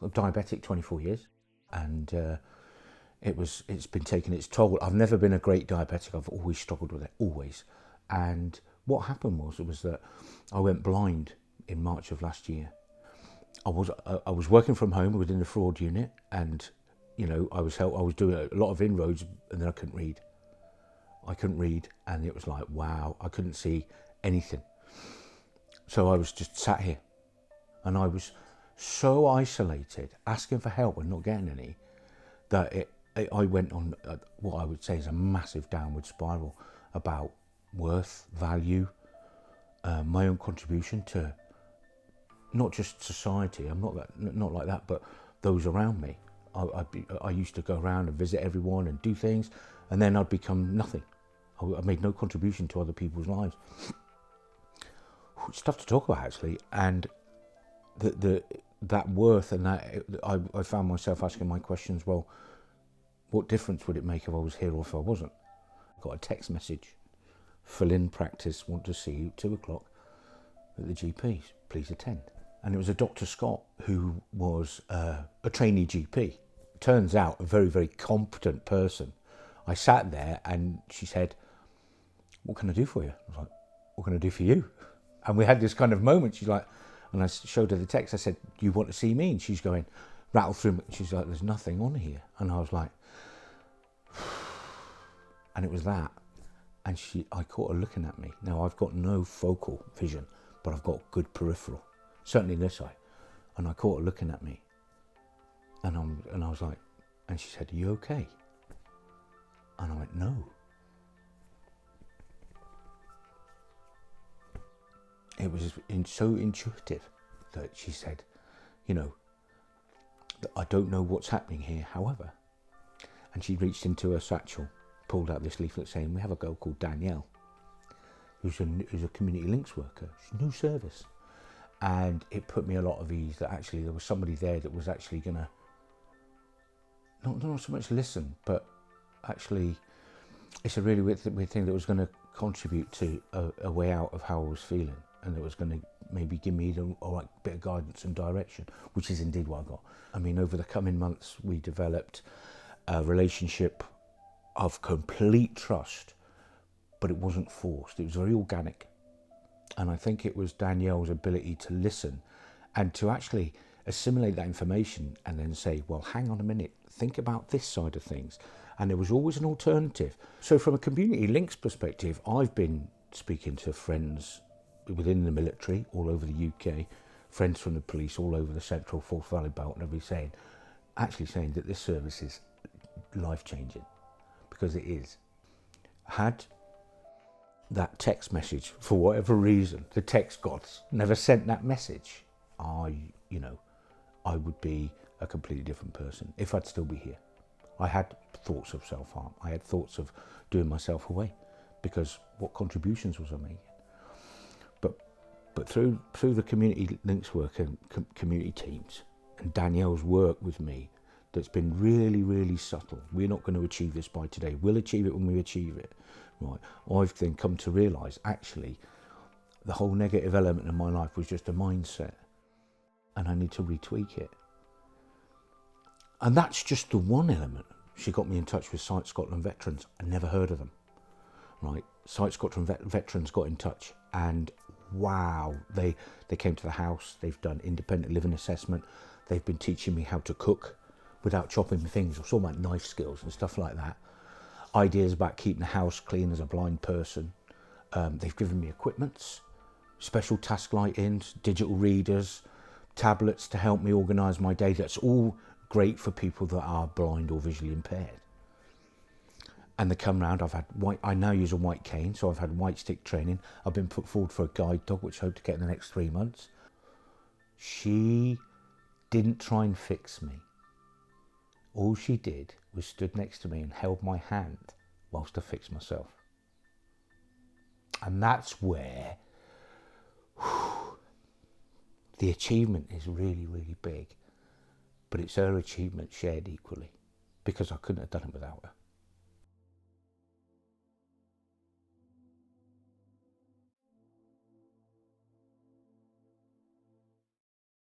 I'm diabetic 24 years, and it's been taking its toll. I've never been a great diabetic. I've always struggled with it, always. And what happened was that I went blind in March of last year. I was working from home within the fraud unit, and I was doing a lot of inroads, and then I couldn't read. And it was like, wow, I couldn't see anything. So I was just sat here, and I was so isolated, asking for help and not getting any, that I went on what I would say is a massive downward spiral about worth, value, my own contribution to not just society. I'm not like that, but those around me. I used to go around and visit everyone and do things, and then I'd become nothing. I made no contribution to other people's lives. It's tough to talk about, actually, and that worth, and that I found myself asking my questions. Well, what difference would it make if I was here or if I wasn't? I got a text message: Fallin practice, want to see you 2:00 at the GP's. Please attend. And it was a Dr. Scott, who was a trainee GP. Turns out a very, very competent person. I sat there and she said, "What can I do for you?" I was like, "What can I do for you?" And we had this kind of moment. She's like, and I showed her the text. I said, "Do you want to see me?" And she's going, rattle through. She's like, "There's nothing on here." And I was like, and it was that. And I caught her looking at me. Now, I've got no focal vision, but I've got good peripheral, certainly in this eye. And I caught her looking at me. And I was like, and she said, "Are you okay?" And I went, "No." It was so intuitive that she said, "I don't know what's happening here, however." And she reached into her satchel, pulled out this leaflet saying, "We have a girl called Danielle, who's a community links worker. She's new service." And it put me a lot of ease that actually there was somebody there that was actually going to, not so much listen, but actually, it's a really weird thing that was going to contribute to a way out of how I was feeling, and that was going to maybe give me the right bit of guidance and direction, which is indeed what I got. I mean, over the coming months, we developed a relationship of complete trust, but it wasn't forced. It was very organic. And I think it was Danielle's ability to listen and to actually assimilate that information and then say, well, hang on a minute, think about this side of things. And there was always an alternative. So from a community links perspective, I've been speaking to friends within the military all over the UK, friends from the police all over the Central Forth Valley Belt, and everybody saying that this service is life-changing, because it is. Had that text message, for whatever reason, the text gods never sent that message, I would be a completely different person if I'd still be here. I had thoughts of self-harm. I had thoughts of doing myself away, because what contributions was I making? But through the community links work and community teams and Danielle's work with me, that's been really, really subtle. We're not going to achieve this by today. We'll achieve it when we achieve it. Right? I've then come to realise, actually, the whole negative element in my life was just a mindset, and I need to retweak it. And that's just the one element. She got me in touch with Sight Scotland veterans. I never heard of them. Right? Sight Scotland veterans got in touch, and wow, they came to the house. They've done independent living assessment. They've been teaching me how to cook without chopping things. It's all about knife skills and stuff like that. Ideas about keeping the house clean as a blind person. They've given me equipments, special task lightings, digital readers, tablets to help me organise my day. That's all great for people that are blind or visually impaired. And they come round. I now use a white cane, so I've had white stick training. I've been put forward for a guide dog, which I hope to get in the next 3 months. She didn't try and fix me. All she did was stood next to me and held my hand whilst I fixed myself. And that's where the achievement is really, really big. But it's her achievement shared equally, because I couldn't have done it without her.